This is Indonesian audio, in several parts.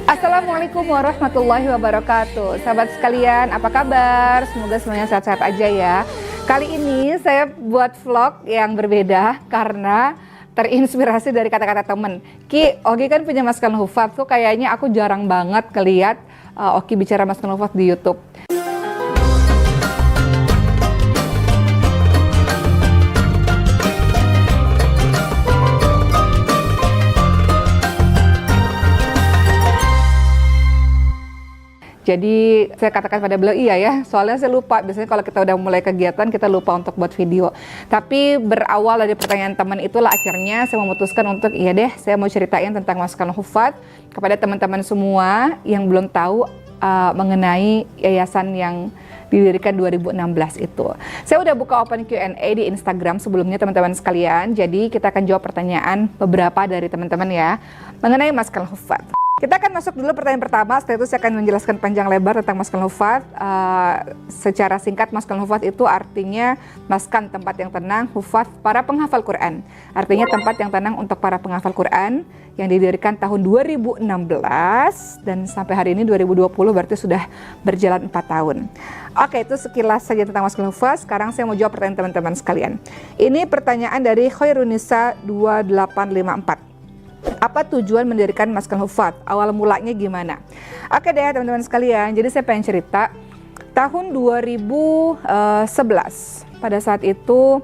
Assalamualaikum warahmatullahi wabarakatuh. Sahabat sekalian, apa kabar? Semoga semuanya sehat-sehat aja ya. Kali ini saya buat vlog yang berbeda karena terinspirasi dari kata-kata temen. Ki, Ogi kan punya Maskal Hufaz, tuh kayaknya aku jarang banget ngeliat Ogi bicara Maskal Hufaz di YouTube. Jadi saya katakan pada beliau iya ya, soalnya saya lupa, biasanya kalau kita udah mulai kegiatan kita lupa untuk buat video. Tapi berawal dari pertanyaan teman itulah akhirnya saya memutuskan untuk iya deh, saya mau ceritain tentang Maskal Hufaz kepada teman-teman semua yang belum tahu mengenai yayasan yang didirikan 2016 itu. Saya udah buka open Q&A di Instagram sebelumnya teman-teman sekalian, jadi kita akan jawab pertanyaan beberapa dari teman-teman ya mengenai Maskal Hufaz. Kita akan masuk dulu pertanyaan pertama, setelah itu saya akan menjelaskan panjang lebar tentang Maskal Hufaz. Secara singkat, Maskal Hufaz itu artinya maskan, tempat yang tenang, hufaz para penghafal Quran. Artinya tempat yang tenang untuk para penghafal Quran yang didirikan tahun 2016 dan sampai hari ini 2020 berarti sudah berjalan 4 tahun. Oke, itu sekilas saja tentang Maskal Hufaz. Sekarang saya mau jawab pertanyaan teman-teman sekalian. Ini pertanyaan dari Khairunisa 2854. Apa tujuan mendirikan Maskal Hufaz? Awal mulanya gimana? Oke deh teman-teman sekalian, jadi saya pengen cerita tahun 2011. Pada saat itu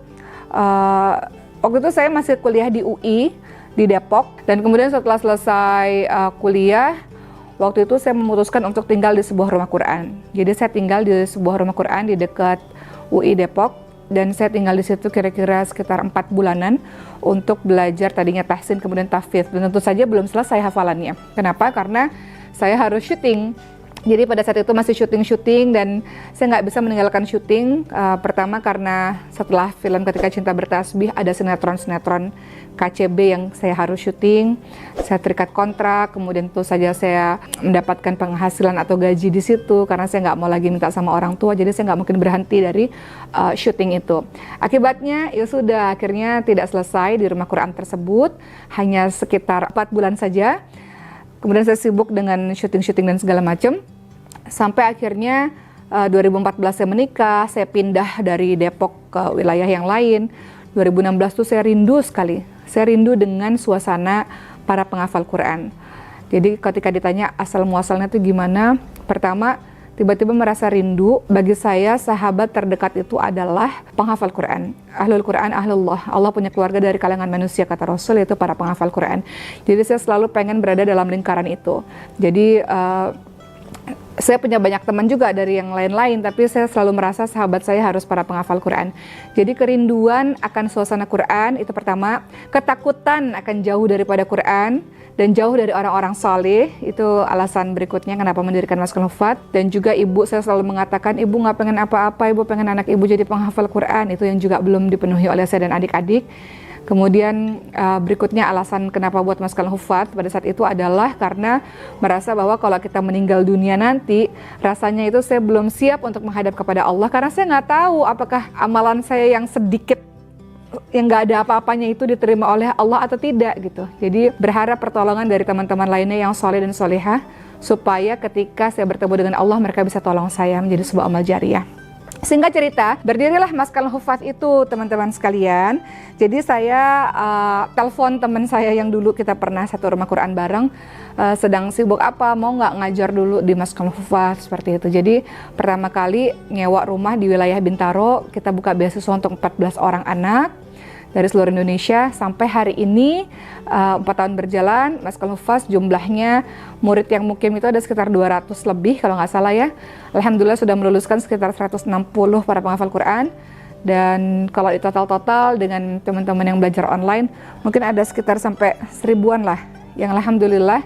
waktu itu saya masih kuliah di UI di Depok, dan kemudian setelah selesai kuliah, waktu itu saya memutuskan untuk tinggal di sebuah rumah Quran. Jadi saya tinggal di sebuah rumah Quran di dekat UI Depok. Dan saya tinggal di situ kira-kira sekitar 4 bulanan untuk belajar tadinya tahsin kemudian tahfidz, dan tentu saja belum selesai hafalannya. Kenapa? Karena saya harus syuting. Jadi pada saat itu masih syuting dan saya nggak bisa meninggalkan syuting. Pertama karena setelah film Ketika Cinta Bertasbih ada sinetron-sinetron KCB yang saya harus syuting. Saya terikat kontrak, kemudian tentu saja saya mendapatkan penghasilan atau gaji di situ karena saya nggak mau lagi minta sama orang tua. Jadi saya nggak mungkin berhenti dari syuting itu. Akibatnya ya sudah, akhirnya tidak selesai di rumah Quran tersebut, hanya sekitar 4 bulan saja. Kemudian saya sibuk dengan syuting-syuting dan segala macam. Sampai akhirnya 2014 saya menikah, saya pindah dari Depok ke wilayah yang lain. 2016 tuh saya rindu sekali. Saya rindu dengan suasana para penghafal Quran. Jadi ketika ditanya asal muasalnya itu gimana? Pertama, tiba-tiba merasa rindu. Bagi saya sahabat terdekat itu adalah penghafal Quran. Ahlul Quran, ahlullah. Allah punya keluarga dari kalangan manusia, kata Rasul, yaitu para penghafal Quran. Jadi saya selalu pengen berada dalam lingkaran itu. Jadi saya punya banyak teman juga dari yang lain-lain, tapi saya selalu merasa sahabat saya harus para penghafal Quran. Jadi kerinduan akan suasana Quran itu pertama, ketakutan akan jauh daripada Quran dan jauh dari orang-orang saleh, itu alasan berikutnya kenapa mendirikan Maskal Hufaz. Dan juga ibu saya selalu mengatakan, ibu nggak pengen apa-apa, ibu pengen anak ibu jadi penghafal Quran, itu yang juga belum dipenuhi oleh saya dan adik-adik. Kemudian berikutnya alasan kenapa buat Maskal Hufaz pada saat itu adalah karena merasa bahwa kalau kita meninggal dunia nanti, rasanya itu saya belum siap untuk menghadap kepada Allah karena saya nggak tahu apakah amalan saya yang sedikit yang nggak ada apa-apanya itu diterima oleh Allah atau tidak gitu. Jadi berharap pertolongan dari teman-teman lainnya yang soleh dan solehah supaya ketika saya bertemu dengan Allah mereka bisa tolong saya menjadi sebuah amal jariyah. Singkat cerita, berdirilah Maskal Hufaz itu teman-teman sekalian. Jadi saya telepon teman saya yang dulu kita pernah satu rumah Quran bareng, sedang sibuk apa, mau nggak ngajar dulu di Maskal Hufaz, seperti itu. Jadi pertama kali nyewa rumah di wilayah Bintaro, kita buka beasiswa untuk 14 orang anak dari seluruh Indonesia. Sampai hari ini 4 tahun berjalan, Maskal Hufaz jumlahnya murid yang mukim itu ada sekitar 200 lebih kalau nggak salah ya. Alhamdulillah sudah meluluskan sekitar 160 para penghafal Quran. Dan kalau di total-total dengan teman-teman yang belajar online mungkin ada sekitar sampai 1000-an lah yang alhamdulillah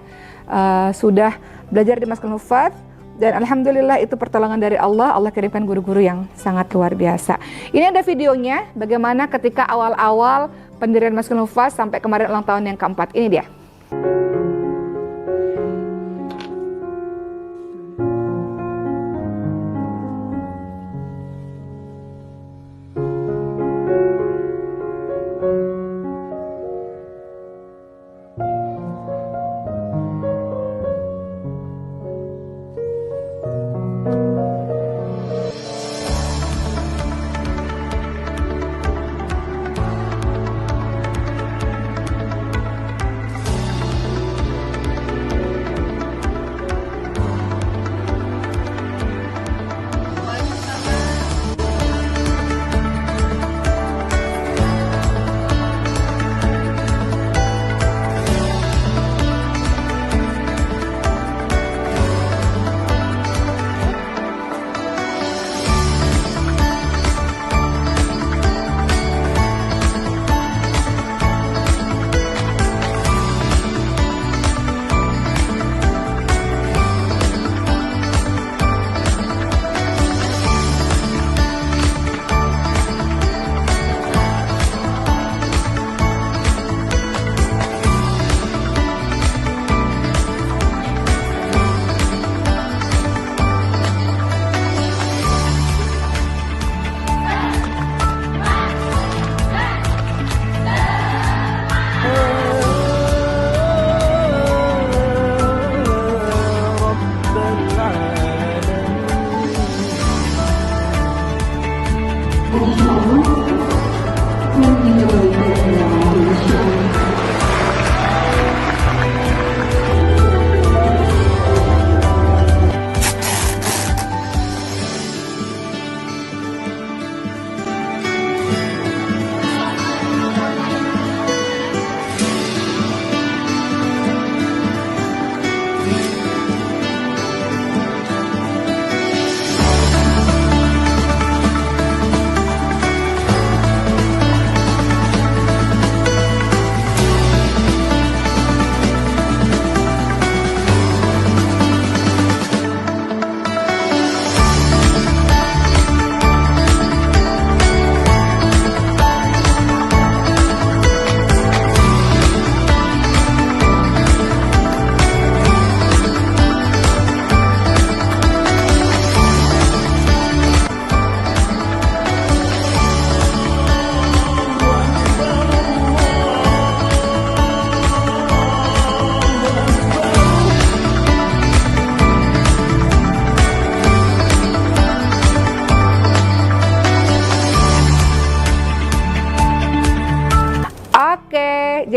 sudah belajar di Maskal Hufaz. Dan alhamdulillah itu pertolongan dari Allah. Allah kirimkan guru-guru yang sangat luar biasa. Ini ada videonya bagaimana ketika awal-awal pendirian Maskal Hufaz sampai kemarin ulang tahun yang keempat. Ini dia.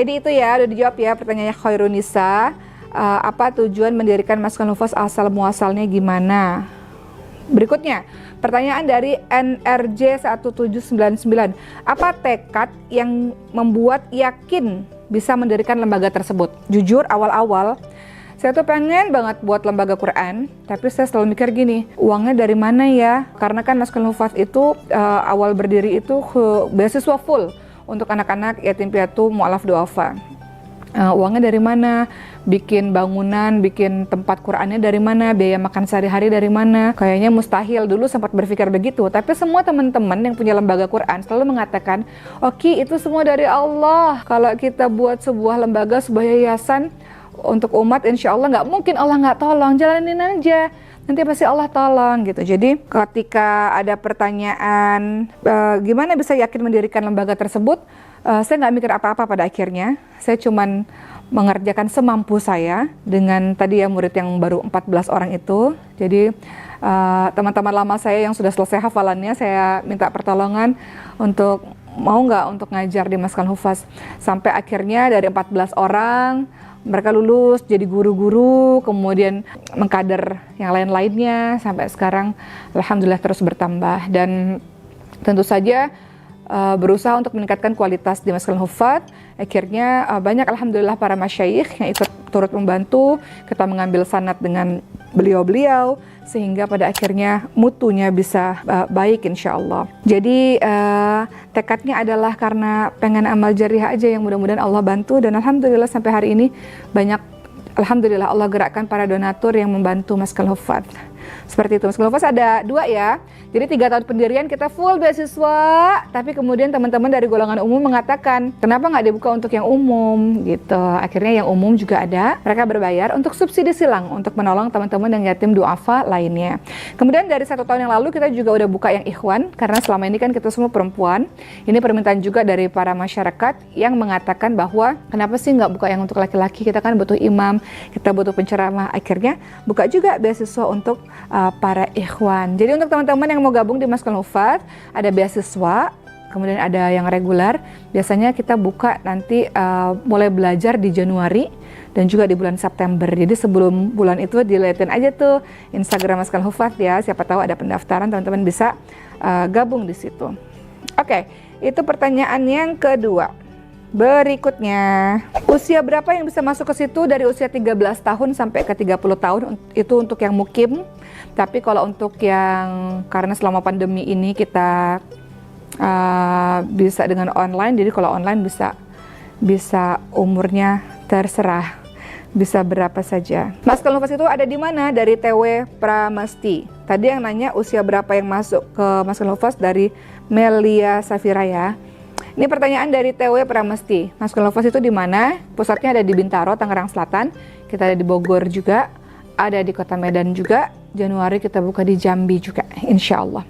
Jadi itu ya, udah dijawab ya pertanyaannya Khairunisa. Apa tujuan mendirikan Maskan Hufaz, asal muasalnya gimana? Berikutnya, pertanyaan dari NRJ 1799. Apa tekad yang membuat yakin bisa mendirikan lembaga tersebut? Jujur, awal-awal saya tuh pengen banget buat lembaga Quran, tapi saya selalu mikir gini, uangnya dari mana ya? Karena kan Maskan Hufaz itu awal berdiri itu beasiswa full untuk anak-anak yatim piatu mu'alaf du'afa. Uangnya dari mana? Bikin bangunan, bikin tempat Qurannya dari mana? Biaya makan sehari-hari dari mana? Kayaknya mustahil. Dulu sempat berpikir begitu, tapi semua teman-teman yang punya lembaga Quran selalu mengatakan, oke, itu semua dari Allah. Kalau kita buat sebuah lembaga, sebuah yayasan untuk umat, insya Allah nggak mungkin Allah nggak tolong, jalanin aja, nanti pasti Allah tolong gitu. Jadi ketika ada pertanyaan gimana bisa yakin mendirikan lembaga tersebut, saya nggak mikir apa-apa pada akhirnya. Saya cuman mengerjakan semampu saya dengan tadi ya murid yang baru 14 orang itu. Jadi teman-teman lama saya yang sudah selesai hafalannya, saya minta pertolongan untuk mau nggak untuk ngajar di Maskan Hufaz. Sampai akhirnya dari 14 orang mereka lulus jadi guru-guru, kemudian mengkader yang lain-lainnya, sampai sekarang alhamdulillah terus bertambah. Dan tentu saja berusaha untuk meningkatkan kualitas di Maskan Hufaz. Akhirnya banyak alhamdulillah para masyayikh yang ikut turut membantu. Kita mengambil sanad dengan beliau-beliau sehingga pada akhirnya mutunya bisa baik insya Allah. Jadi tekadnya adalah karena pengen amal jariah aja yang mudah-mudahan Allah bantu, dan alhamdulillah sampai hari ini banyak alhamdulillah Allah gerakkan para donatur yang membantu Maskan Hufaz. Seperti itu. Maskan Hufaz ada 2 ya. Jadi 3 tahun pendirian kita full beasiswa, tapi kemudian teman-teman dari golongan umum mengatakan, kenapa nggak dibuka untuk yang umum gitu. Akhirnya yang umum juga ada, mereka berbayar untuk subsidi silang untuk menolong teman-teman yang yatim duafa lainnya. Kemudian dari 1 tahun yang lalu kita juga udah buka yang ikhwan, karena selama ini kan kita semua perempuan. Ini permintaan juga dari para masyarakat yang mengatakan bahwa kenapa sih nggak buka yang untuk laki-laki, kita kan butuh imam, kita butuh penceramah. Akhirnya buka juga beasiswa untuk para ikhwan. Jadi untuk teman-teman yang mau gabung di Maskan Hufaz, ada beasiswa, kemudian ada yang reguler. Biasanya kita buka nanti mulai belajar di Januari dan juga di bulan September. Jadi sebelum bulan itu dilihatin aja tuh Instagram Maskan Hufaz ya, siapa tahu ada pendaftaran, teman-teman bisa gabung di situ. Oke, itu pertanyaan yang kedua. Berikutnya, usia berapa yang bisa masuk ke situ? Dari usia 13 tahun sampai ke 30 tahun, itu untuk yang mukim. Tapi kalau untuk yang, karena selama pandemi ini kita bisa dengan online, jadi kalau online bisa umurnya terserah, bisa berapa saja. Maskan Hufaz itu ada di mana? Dari TW Pramesti. Tadi yang nanya usia berapa yang masuk ke Maskan Hufaz dari Melia Safira ya. Ini pertanyaan dari TW Pramesti. Maskan Hufaz itu di mana? Pusatnya ada di Bintaro, Tangerang Selatan. Kita ada di Bogor juga, ada di Kota Medan juga. Januari kita buka di Jambi juga, insya Allah.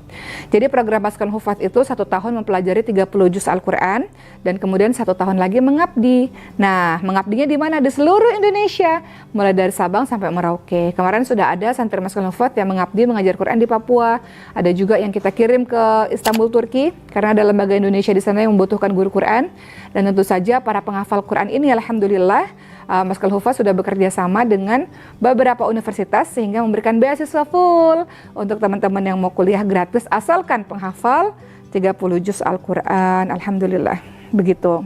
Jadi program Maskan Hufaz itu 1 tahun mempelajari 30 juz Al-Quran, dan kemudian 1 tahun lagi mengabdi. Nah, mengabdinya di mana? Di seluruh Indonesia, mulai dari Sabang sampai Merauke. Kemarin sudah ada santri Maskan Hufaz yang mengabdi mengajar Quran di Papua. Ada juga yang kita kirim ke Istanbul, Turki, karena ada lembaga Indonesia di sana yang membutuhkan guru Quran. Dan tentu saja para penghafal Quran ini alhamdulillah Maskan Hufaz sudah bekerja sama dengan beberapa universitas sehingga memberikan beasiswa full untuk teman-teman yang mau kuliah gratis asalkan penghafal 30 juz Al-Quran. Alhamdulillah, begitu.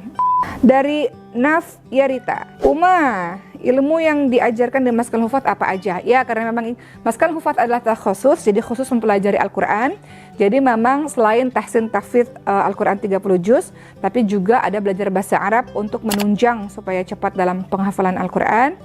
Dari Naf Yarita, Uma, ilmu yang diajarkan di Maskan Hufaz apa aja? Ya, karena memang Maskan Hufaz adalah khusus, jadi khusus mempelajari Al-Quran. Jadi memang selain tahsin tahfidz Al-Quran 30 juz, tapi juga ada belajar bahasa Arab untuk menunjang supaya cepat dalam penghafalan Al-Quran.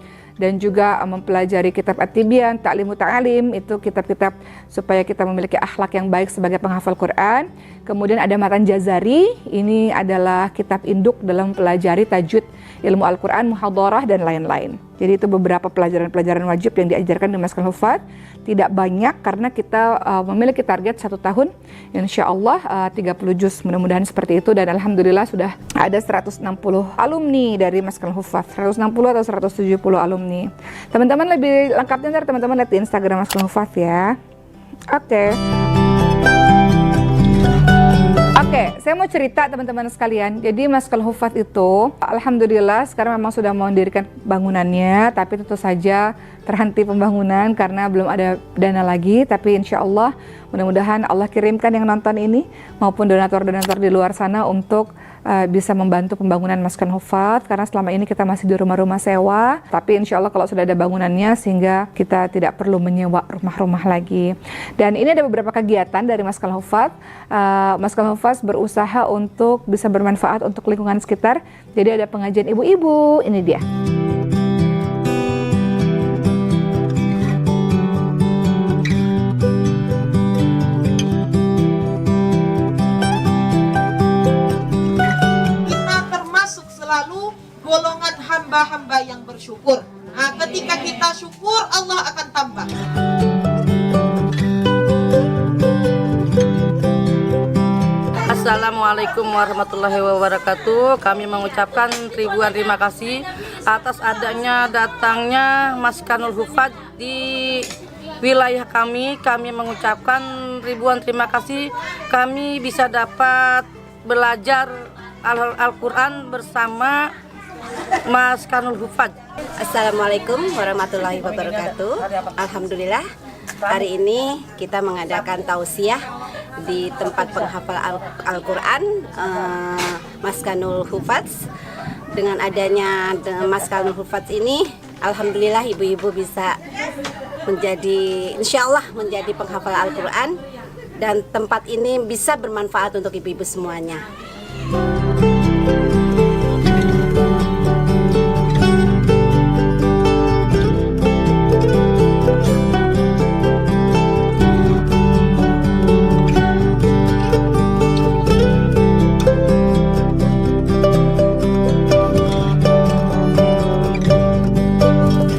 Dan juga mempelajari kitab At-Tibyan, Ta'limu Ta'alim, itu kitab-kitab supaya kita memiliki akhlak yang baik sebagai penghafal Quran. Kemudian ada Matan Jazari, ini adalah kitab induk dalam pelajari tajwid, ilmu Al-Quran, muhadharah, dan lain-lain. Jadi itu beberapa pelajaran-pelajaran wajib yang diajarkan di Maskan Hufaz. Tidak banyak karena kita memiliki target 1 tahun, insya Allah 30 juz, mudah-mudahan seperti itu. Dan alhamdulillah sudah ada 160 alumni dari Maskan Hufaz, 160 atau 170 alumni. Teman-teman lebih lengkapnya ntar teman-teman lihat di Instagram Maskan Hufaz ya. Oke, saya mau cerita teman-teman sekalian. Jadi Maskan Hufad itu, alhamdulillah sekarang memang sudah mendirikan bangunannya, tapi tentu saja terhenti pembangunan karena belum ada dana lagi. Tapi insya Allah, mudah-mudahan Allah kirimkan yang nonton ini maupun donatur-donatur di luar sana untuk bisa membantu pembangunan Maskan Hufad, karena selama ini kita masih di rumah-rumah sewa, tapi insya Allah kalau sudah ada bangunannya sehingga kita tidak perlu menyewa rumah-rumah lagi. Dan ini ada beberapa kegiatan dari Maskan Hufad. Maskan Hufad berusaha untuk bisa bermanfaat untuk lingkungan sekitar. Jadi ada pengajian ibu-ibu, ini dia. Golongan hamba-hamba yang bersyukur. Nah, ketika kita syukur, Allah akan tambah. Assalamualaikum warahmatullahi wabarakatuh. Kami mengucapkan ribuan terima kasih atas adanya datangnya Maskanul Hufad di wilayah kami. Kami mengucapkan ribuan terima kasih. Kami bisa dapat belajar Al-Quran bersama Maskanul Hufad. Assalamualaikum warahmatullahi wabarakatuh. Alhamdulillah, hari ini kita mengadakan tausiah di tempat penghafal Al-Quran Maskanul Hufad. Dengan adanya Maskanul Hufad ini, alhamdulillah ibu-ibu bisa menjadi, insya Allah menjadi penghafal Al-Quran, dan tempat ini bisa bermanfaat untuk ibu-ibu semuanya.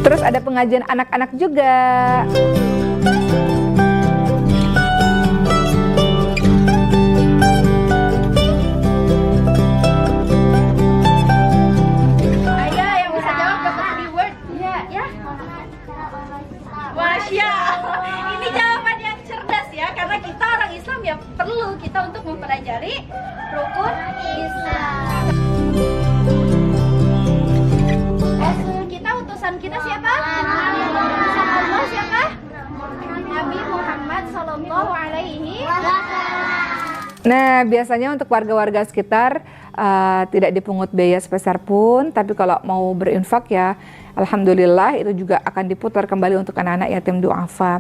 Terus ada pengajian anak-anak juga. Masya, ini jawaban yang cerdas ya, karena kita orang Islam ya perlu kita untuk mempelajari rukun Islam. Rasul kita, utusan kita siapa? Utusan Allah siapa? Nabi Muhammad Sallallahu Alaihi Wasallam. Nah, biasanya untuk warga-warga sekitar tidak dipungut biaya sebesar pun, tapi kalau mau berinfak ya alhamdulillah itu juga akan diputar kembali untuk anak-anak yatim duafa.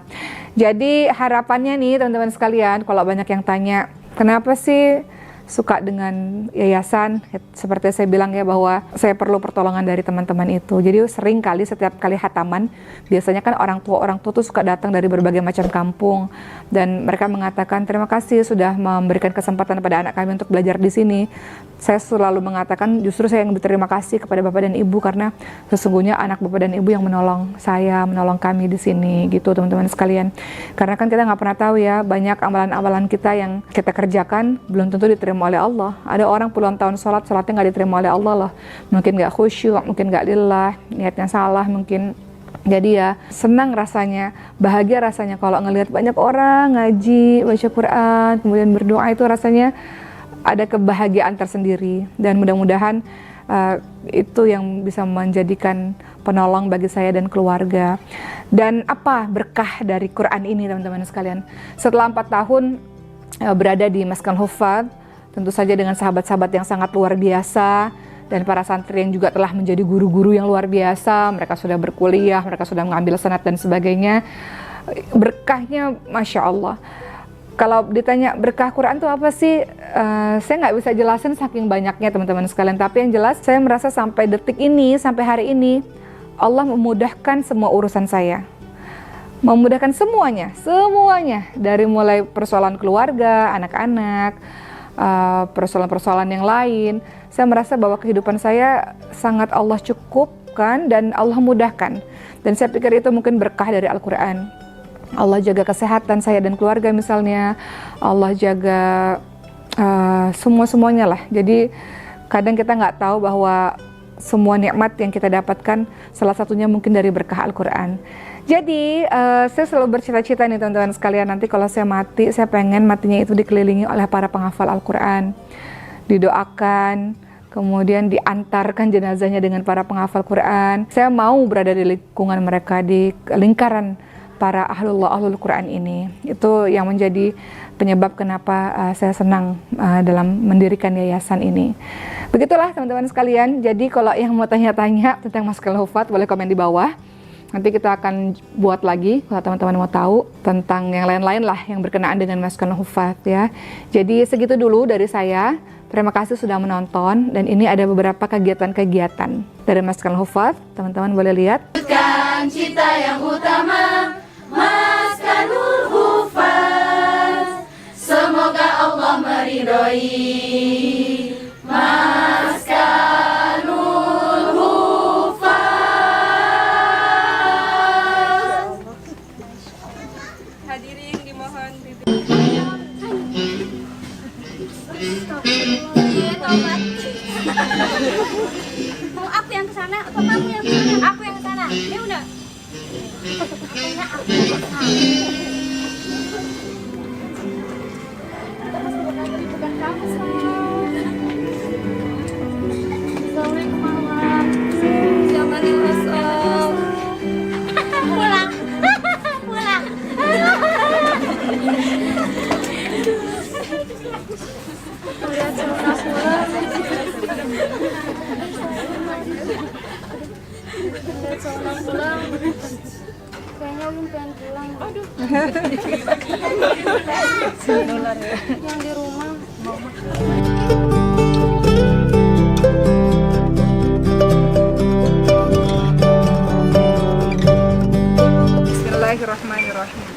Jadi harapannya nih teman-teman sekalian, kalau banyak yang tanya kenapa sih suka dengan yayasan, seperti saya bilang ya bahwa saya perlu pertolongan dari teman-teman itu. Jadi sering kali setiap kali khataman, biasanya kan orang tua tuh suka datang dari berbagai macam kampung, dan mereka mengatakan terima kasih sudah memberikan kesempatan pada anak kami untuk belajar di sini. Saya selalu mengatakan justru saya yang berterima kasih kepada Bapak dan Ibu, karena sesungguhnya anak Bapak dan Ibu yang menolong saya, menolong kami di sini gitu teman-teman sekalian. Karena kan kita nggak pernah tahu ya, banyak amalan-amalan kita yang kita kerjakan belum tentu diterima oleh Allah. Ada orang puluhan tahun sholatnya nggak diterima oleh Allah loh. Mungkin nggak khusyuk, mungkin nggak lillah, niatnya salah mungkin. Jadi ya senang rasanya, bahagia rasanya kalau ngelihat banyak orang ngaji, baca Quran, kemudian berdoa, itu rasanya ada kebahagiaan tersendiri. Dan mudah-mudahan itu yang bisa menjadikan penolong bagi saya dan keluarga. Dan apa berkah dari Quran ini teman-teman sekalian? Setelah 4 tahun berada di Maskan Hufad, tentu saja dengan sahabat-sahabat yang sangat luar biasa, dan para santri yang juga telah menjadi guru-guru yang luar biasa. Mereka sudah berkuliah, mereka sudah mengambil sanad dan sebagainya. Berkahnya Masya Allah. Kalau ditanya berkah Quran itu apa sih? Saya nggak bisa jelasin saking banyaknya teman-teman sekalian. Tapi yang jelas saya merasa sampai detik ini, sampai hari ini, Allah memudahkan semua urusan saya. Memudahkan semuanya. Dari mulai persoalan keluarga, anak-anak, persoalan-persoalan yang lain. Saya merasa bahwa kehidupan saya sangat Allah cukupkan dan Allah mudahkan. Dan saya pikir itu mungkin berkah dari Al-Quran. Allah jaga kesehatan saya dan keluarga misalnya. Allah jaga semuanya lah. Jadi kadang kita nggak tahu bahwa semua nikmat yang kita dapatkan salah satunya mungkin dari berkah Al-Quran. Jadi saya selalu bercita-cita nih teman-teman sekalian, nanti kalau saya mati, saya pengen matinya itu dikelilingi oleh para penghafal Al-Quran, didoakan, kemudian diantarkan jenazahnya dengan para penghafal Quran. Saya mau berada di lingkungan mereka, di lingkaran para ahlul Quran ini. Itu yang menjadi penyebab kenapa saya senang dalam mendirikan yayasan ini. Begitulah teman-teman sekalian. Jadi kalau yang mau tanya-tanya tentang Maskanul Hufat boleh komen di bawah. Nanti kita akan buat lagi kalau teman-teman mau tahu tentang yang lain-lain lah yang berkenaan dengan Maskanul Hufat ya. Jadi segitu dulu dari saya. Terima kasih sudah menonton, dan ini ada beberapa kegiatan-kegiatan dari Maskanul Hufat. Teman-teman boleh lihat. Cita yang utama Maskanul Hufaz, semoga Allah meridhoi Maskanul Hufaz. Hadirin dimohon Mau aku yang ke sana atau kamu yang ke sana? Aku yang ke sana. Ya udah. Pokoknya aku yang ke sana. Kita pasti bakal bukan kamu, sayang. Assalamualaikum, Mama. Jangan dimasuk. Pulang. Pulang. Lihat sama pulang. Lihat sama pulang. Kayaknya Ulun pengen pulang. Aduh. Yang di rumah. Bismillahirrahmanirrahim.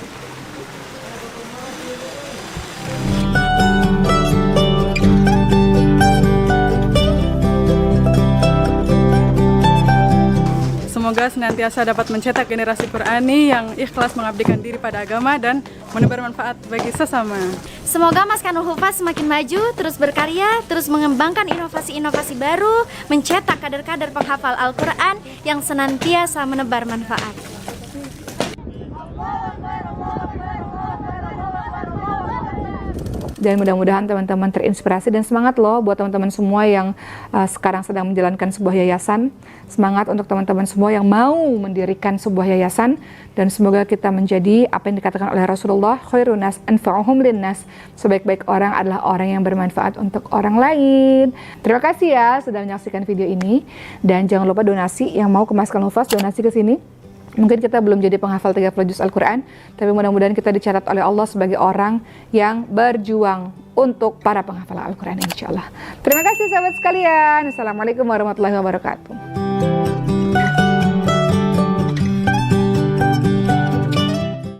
Semoga senantiasa dapat mencetak generasi Qurani yang ikhlas mengabdikan diri pada agama dan menebar manfaat bagi sesama. Semoga Maskanul Hufaz semakin maju, terus berkarya, terus mengembangkan inovasi-inovasi baru, mencetak kader-kader penghafal Al-Quran yang senantiasa menebar manfaat. Dan mudah-mudahan teman-teman terinspirasi dan semangat loh buat teman-teman semua yang sekarang sedang menjalankan sebuah yayasan. Semangat untuk teman-teman semua yang mau mendirikan sebuah yayasan, dan semoga kita menjadi apa yang dikatakan oleh Rasulullah, khairun nas anfa'uhum linnas. Sebaik-baik orang adalah orang yang bermanfaat untuk orang lain. Terima kasih ya sudah menyaksikan video ini, dan jangan lupa donasi. Yang mau ke Maskanul Hufaz donasi ke sini. Mungkin kita belum jadi penghafal 30 juz Al-Quran, tapi mudah-mudahan kita dicatat oleh Allah sebagai orang yang berjuang untuk para penghafal Al-Quran, insya Allah. Terima kasih sahabat sekalian. Assalamualaikum warahmatullahi wabarakatuh.